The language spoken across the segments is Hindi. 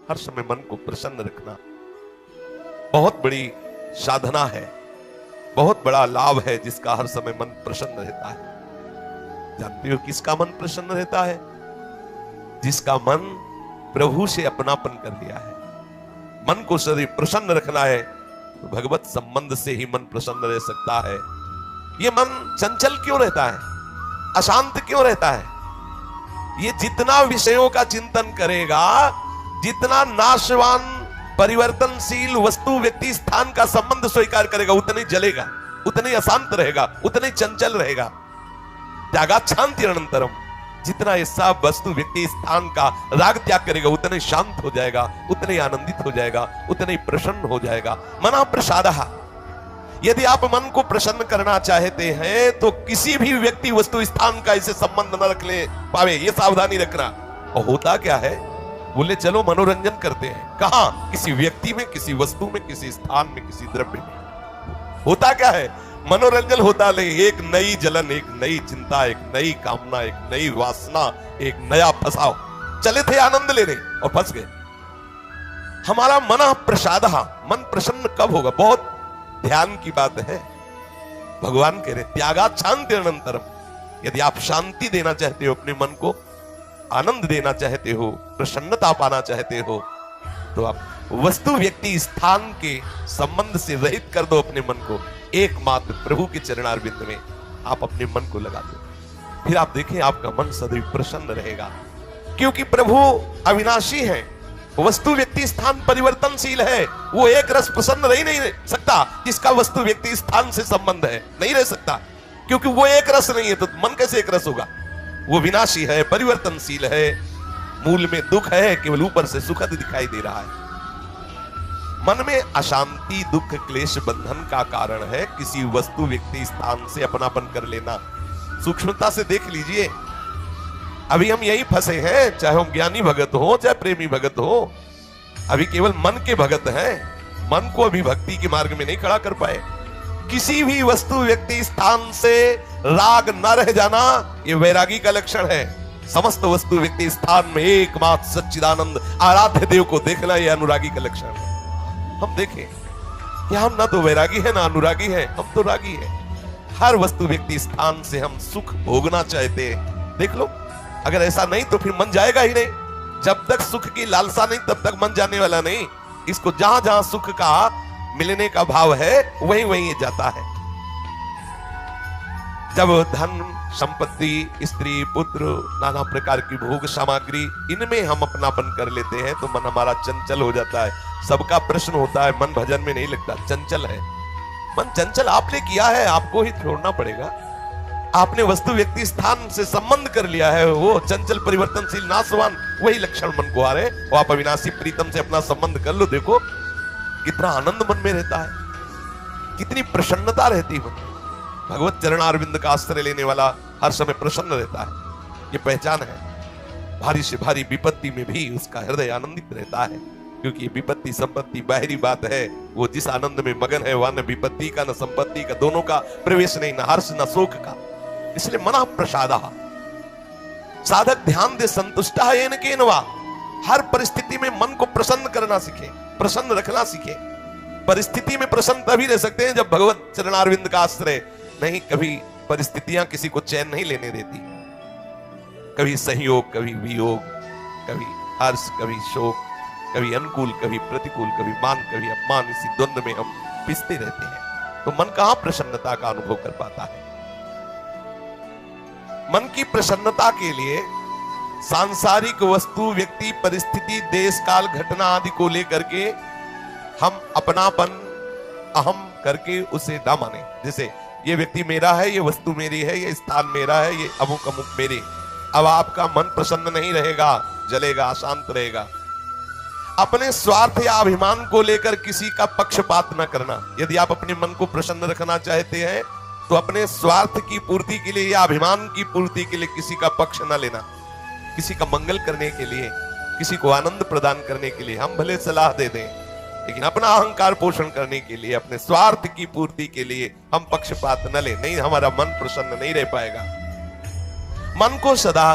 हर समय मन को प्रसन्न रखना बहुत बड़ी साधना है, बहुत बड़ा लाभ है, जिसका हर समय मन प्रसन्न रहता है। जानते हो किसका मन प्रसन्न रहता है? जिसका मन प्रभु से अपनापन कर लिया है। मन को सदैव प्रसन्न रखना है तो भगवत संबंध से ही मन प्रसन्न रह सकता है। ये मन चंचल क्यों रहता है, अशांत क्यों रहता है? ये जितना विषयों का चिंतन करेगा, जितना नाशवान परिवर्तनशील वस्तु व्यक्ति स्थान का संबंध स्वीकार करेगा, उतने जलेगा, उतने अशांत रहेगा, उतने चंचल रहेगा। त्यागात् शांति अनंतरम, जितना ये सब वस्तु व्यक्ति स्थान का राग त्याग करेगा, उतने शांत हो जाएगा, उतने आनंदित हो जाएगा, उतने प्रसन्न हो जाएगा। मना प्रसादः। यदि आप मन को प्रसन्न करना चाहते हैं तो किसी भी व्यक्ति वस्तु स्थान का इसे संबंध न रख ले पावे, ये सावधानी रखना। और होता क्या है, बोले चलो मनोरंजन करते हैं। कहां? किसी व्यक्ति में, किसी वस्तु में, किसी स्थान में, किसी द्रव्य में। होता क्या है, मनोरंजन होता नहीं, एक नई जलन, एक नई चिंता, एक नई कामना, एक नई वासना, एक नया फसाव। चले थे आनंद लेने और फंस गए। हमारा मन प्रसादः, मन प्रसन्न कब होगा? बहुत ध्यान की बात है। भगवान कह रहे त्यागात् शांति अनंतरम। यदि आप शांति देना चाहते हो अपने मन को, आनंद देना चाहते हो, प्रसन्नता पाना चाहते हो, तो आप वस्तु व्यक्ति स्थान के संबंध से रहित कर दो अपने मन को। एकमात्र प्रभु के चरणारविंद में आप अपने मन को लगा दो, फिर आप देखें आपका मन सदैव प्रसन्न रहेगा। क्योंकि प्रभु अविनाशी है, वस्तु व्यक्ति स्थान परिवर्तनशील है। वो एक रस प्रसन्न रह नहीं सकता जिसका वस्तु व्यक्ति स्थान से संबंध है, नहीं रह सकता, क्योंकि वो एक रस नहीं है तो मन कैसे एक रस होगा? वो विनाशी है, परिवर्तनशील है, मूल में दुख है, केवल ऊपर से सुखद दिखाई दे रहा है। मन में अशांति, दुख, क्लेश, बंधन का कारण है किसी वस्तु व्यक्ति स्थान से अपनापन कर लेना। सूक्ष्मता से देख लीजिए, अभी हम यही फंसे हैं, चाहे हम ज्ञानी भगत हो, चाहे प्रेमी भगत हो, अभी केवल मन के भगत हैं। मन को अभी भक्ति के मार्ग में नहीं खड़ा कर पाए। किसी भी वस्तु व्यक्ति स्थान से राग न रह जाना, ये वैरागी का लक्षण है। समस्त वस्तु व्यक्ति स्थान में एकमात्र सच्चिदानंद आराध्य देव को देखना, यह अनुरागी का लक्षण है। हम देखें कि हम ना तो वैरागी है ना अनुरागी है, हम तो रागी है। हर वस्तु व्यक्ति स्थान से हम सुख भोगना चाहते हैं। देख लो, अगर ऐसा नहीं तो फिर मन जाएगा ही नहीं। जब तक सुख की लालसा नहीं तब तक मन जाने वाला नहीं। इसको जहां जहां सुख का मिलने का भाव है वहीं वहीं ये जाता है। जब धन, संपत्ति, स्त्री, पुत्र, नाना प्रकार की भोग सामग्री, इनमें हम अपनापन कर लेते हैं तो मन हमारा चंचल हो जाता है। सबका प्रश्न होता है, मन भजन में नहीं लगता, चंचल है मन। चंचल आपने किया है, आपको ही छोड़ना पड़ेगा। आपने वस्तु व्यक्ति स्थान से संबंध कर लिया है, वो चंचल, परिवर्तनशील, नाशवान, वही लक्षण मन को आ रहे। वो आप अविनाशी प्रीतम से अपना संबंध कर लो, देखो कितना आनंद मन में रहता है, कितनी प्रसन्नता रहती है मन। भगवत चरणारविंद का आश्रय लेने वाला हर समय प्रसन्न रहता है, ये पहचान है। भारी से भारी विपत्ति में भी उसका हृदय आनंदित रहता है, क्योंकि ये विपत्ति संपत्ति बाहरी बात है। वो जिस आनंद में मगन है वह न विपत्ति का न संपत्ति का, दोनों का प्रवेश नहीं, न हर्ष न शोक का। इसलिए मना प्रसादः। साधक ध्यान दे संतुष्टः येन केनवा। हर परिस्थिति में मन को प्रसन्न करना सीखे, प्रसन्न रखना सीखे। परिस्थिति में प्रसन्न तभी रह सकते हैं जब भगवत चरणारविंद का आश्रय नहीं। कभी परिस्थितियां किसी को चैन नहीं लेने देती, कभी सहयोग, कभी वियोग, कभी हर्ष, कभी शोक, कभी अनुकूल, कभी प्रतिकूल, कभी मान, कभी अपमान। इसी द्वंद्व में हम पिसते रहते हैं तो मन कहां प्रसन्नता का अनुभव कर पाता है। मन की प्रसन्नता के लिए सांसारिक वस्तु, व्यक्ति, परिस्थिति, देश, काल, घटना आदि को लेकर के हम अपनापन, अहम करके उसे ना माने। जैसे ये व्यक्ति मेरा है, ये वस्तु मेरी है, ये स्थान मेरा है, ये अमुक अमुक मेरे। अब आपका मन प्रसन्न नहीं रहेगा, जलेगा, अशांत रहेगा। अपने स्वार्थ या अभिमान को लेकर किसी का पक्षपात न करना। यदि आप अपने मन को प्रसन्न रखना चाहते हैं तो अपने स्वार्थ की पूर्ति के लिए या अभिमान की पूर्ति के लिए किसी का पक्ष न लेना। किसी का मंगल करने के लिए, किसी को आनंद प्रदान करने के लिए हम भले सलाह दे दें, लेकिन अपना अहंकार पोषण करने के लिए, अपने स्वार्थ की पूर्ति के लिए हम पक्षपात न लें। नहीं, हमारा मन प्रसन्न नहीं रह पाएगा। मन को सदा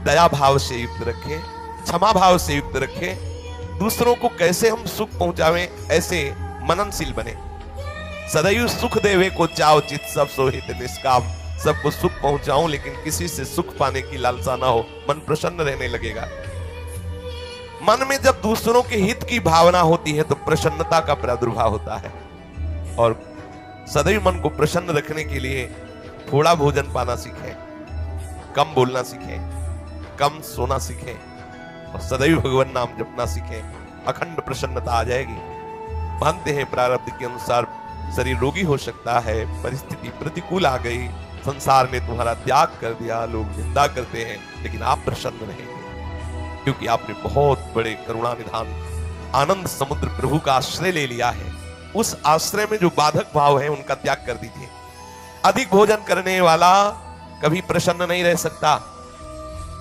दया भाव से युक्त रखें, क्षमा भाव से युक्त रखें, दूसरों को कैसे हम सुख पहुंचावें, ऐसे मननशील बने। सदैव सुख देवे को चाव चित सब सोहित निष्काम। सबको सुख पहुंचाऊं लेकिन किसी से सुख पाने की लालसा ना हो, मन प्रसन्न रहने लगेगा। मन में जब दूसरों के हित की भावना होती है तो प्रसन्नता का प्रादुर्भाव होता है। और सदैव मन को प्रसन्न रखने के लिए थोड़ा भोजन पाना सीखें, कम बोलना सीखें, कम सोना सीखें और सदैव भगवान नाम जपना सीखें। अखंड प्रसन्नता आ जाएगी। मानते हैं प्रारब्ध के अनुसार शरीर रोगी हो सकता है, परिस्थिति प्रतिकूल आ गई, संसार ने तुम्हारा त्याग कर दिया, लोग निंदा करते हैं, लेकिन आप प्रसन्न रहेंगे क्योंकि आपने बहुत बड़े करुणा निधान आनंद समुद्र प्रभु का आश्रय ले लिया है। उस आश्रय में जो बाधक भाव है उनका त्याग कर दीजिए। अधिक भोजन करने वाला कभी प्रसन्न नहीं रह सकता।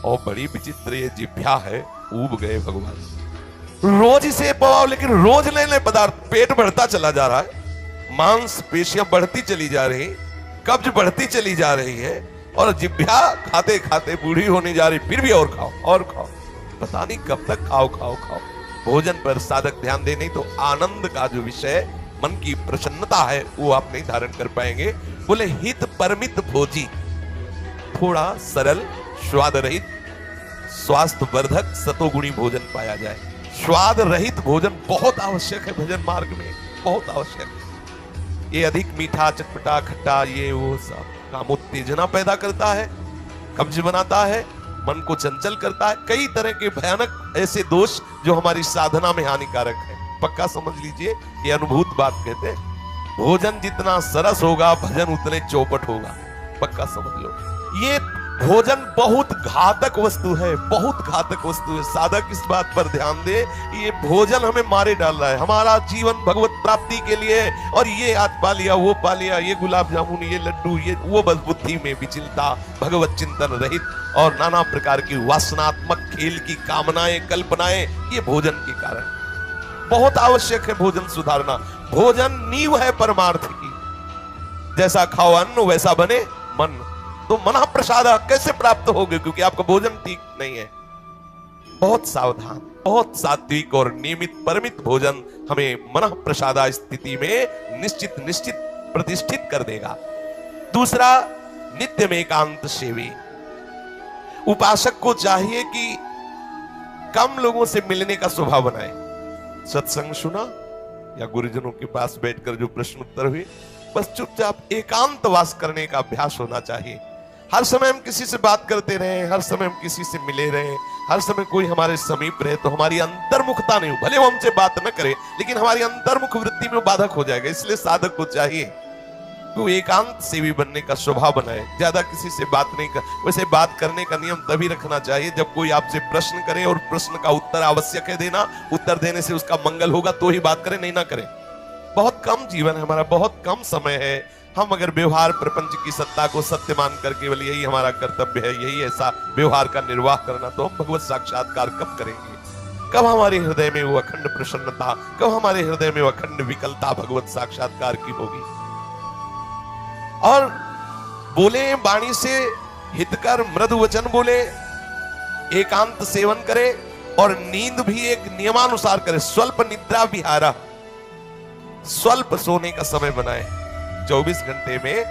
और बड़ी विचित्र ये जिह्वा है, ऊब गए भगवान। रोज इसे पवाओ लेकिन रोज नए नए पदार्थ, पेट बढ़ता चला जा रहा है, मांस पेशियां बढ़ती चली जा रही, कब्ज बढ़ती चली जा रही है और जिह्वा खाते खाते बूढ़ी होने जा रही, फिर भी और खाओ और खाओ, पता नहीं कब तक खाओ खाओ खाओ। भोजन पर साधक ध्यान दे, नहीं तो आनंद का जो विषय मन की प्रसन्नता है वो आप नहीं धारण कर पाएंगे। बोले हित परमित भोजी, थोड़ा सरल स्वाद रहित स्वास्थ्य वर्धक सतोगुणी भोजन पाया जाए। स्वाद रहित भोजन बहुत आवश्यक है भजन मार्ग में, बहुत आवश्यक। ये अधिक मीठा चटपटा खट्टा ये वो सब कामोत्तेजना पैदा करता है, कब्ज बनाता है, मन को चंचल करता है। कई तरह के भयानक ऐसे दोष जो हमारी साधना में हानिकारक है। पक्का समझ लीजिए, ये अनुभूत बात कहते हैं। भोजन जितना सरस होगा भजन उतने चौपट होगा, पक्का समझ लो। ये भोजन बहुत घातक वस्तु है, बहुत घातक वस्तु है। साधक इस बात पर ध्यान दे, ये भोजन हमें मारे डाल रहा है। हमारा जीवन भगवत प्राप्ति के लिए, और ये आज पा लिया वो पा लिया, ये गुलाब जामुन ये लड्डू ये वो, बस बुद्धि में विचलता, भगवत चिंतन रहित और नाना प्रकार की वासनात्मक खेल की कामनाएं कल्पनाएं, ये भोजन के कारण। बहुत आवश्यक है भोजन सुधारना। भोजन नींव है परमार्थ की। जैसा खाओ अन्न वैसा बने मन। तो मना प्रसाद कैसे प्राप्त होगे, क्योंकि आपका भोजन ठीक नहीं है। बहुत सावधान, बहुत सात्विक और नियमित परमित भोजन हमें मन प्रसादा स्थिति में निश्चित प्रतिष्ठित कर देगा। दूसरा, नित्य में एकांत सेवी। उपासक को चाहिए कि कम लोगों से मिलने का स्वभाव बनाए। सत्संग सुना या गुरुजनों के पास बैठकर जो प्रश्न उत्तर हुए, बस चुपचाप एकांतवास करने का अभ्यास होना चाहिए। हर समय हम किसी से बात करते रहे, हर समय हम किसी से मिले रहे, हर समय कोई हमारे समीप रहे, तो हमारी अंतर्मुखता नहीं हो। भले वो हमसे बात न करे लेकिन हमारी अंतर्मुख वृत्ति में बाधक हो जाएगा। इसलिए साधक को चाहिए तो एकांत सेवी बनने का स्वभाव बनाए, ज्यादा किसी से बात नहीं कर। वैसे बात करने का नियम तभी रखना चाहिए जब कोई आपसे प्रश्न करे और प्रश्न का उत्तर आवश्यक है देना, उत्तर देने से उसका मंगल होगा तो ही बात करें, नहीं ना करें। बहुत कम जीवन है हमारा, बहुत कम समय है। हम अगर व्यवहार प्रपंच की सत्ता को सत्य मान कर केवल यही हमारा कर्तव्य है, यही ऐसा व्यवहार का निर्वाह करना, तो हम भगवत साक्षात्कार कब करेंगे? कब हमारे हृदय में वो अखंड प्रसन्नता, कब हमारे हृदय में वो अखंड विकलता भगवत साक्षात्कार की होगी? और बोले वाणी से हितकर मृदु वचन बोले, एकांत सेवन करे और नींद भी एक नियमानुसार करे। स्वल्प निद्रा विहारा, स्वल्प सोने का समय बनाए। 24 घंटे में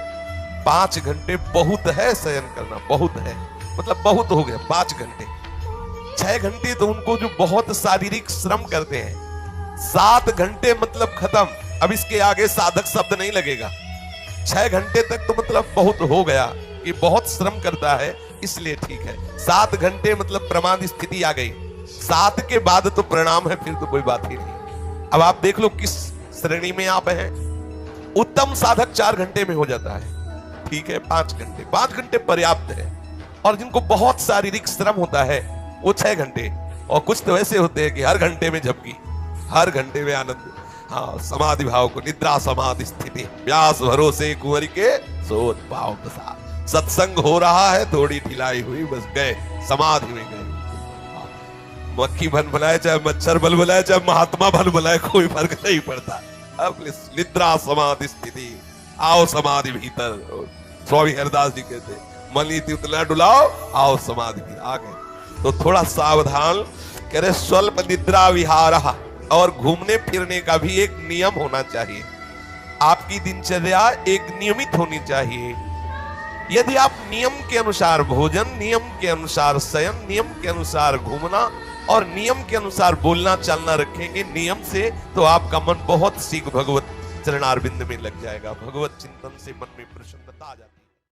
5 घंटे बहुत है शयन करना, बहुत है, मतलब बहुत हो गया 5 घंटे। 6 घंटे तो उनको जो बहुत शारीरिक श्रम करते हैं, 7 घंटे मतलब खत्म। अब इसके आगे साधक शब्द नहीं लगेगा। 6 घंटे तक तो मतलब बहुत हो गया कि बहुत श्रम करता है, इसलिए ठीक है। 7 घंटे मतलब प्रमाद स्थिति आ गई। 7 के बाद तो प्रणाम है, फिर तो कोई बात ही नहीं। अब आप देख लो किस श्रेणी में आप हैं। उत्तम साधक 4 घंटे में हो जाता है, ठीक है। 5 घंटे, 5 घंटे पर्याप्त है। और जिनको बहुत शारीरिक श्रम होता है वो 6 घंटे। और कुछ तो ऐसे होते हैं कि हर घंटे में झपकी, हर घंटे में आनंद। हाँ, समाधि भाव को निद्रा समाधि स्थिति, व्यास भरोसे कुंवरी के सोत पाओ प्रसाद। सत्संग हो रहा है, थोड़ी ढिलाई हुई, बस गए समाधि में गए। मक्खी बन बुलाए चाहे मच्छर बल बुलाए चाहे महात्मा बन बुलाए, कोई फर्क नहीं पड़ता। अब निद्रा समाधि स्थिति, आओ समाधि भीतर। स्वामी हरदास जी कहते, मनीति उतना डुलाओ, आओ समाधि भीतर। आ गए तो थोड़ा सावधान, कह रहे स्वल्प निद्रा विहारः, और घूमने फिरने का भी एक नियम होना चाहिए। आपकी दिनचर्या एक नियमित होनी चाहिए। यदि आप नियम के अनुसार भोजन, नियम के अनुसार शयन, नियम के अनुसार घूमना और नियम के अनुसार बोलना चालना रखेंगे नियम से, तो आपका मन बहुत शीघ्र भगवत चरणारविंद में लग जाएगा। भगवत चिंतन से मन में प्रसन्नता आ जाती है।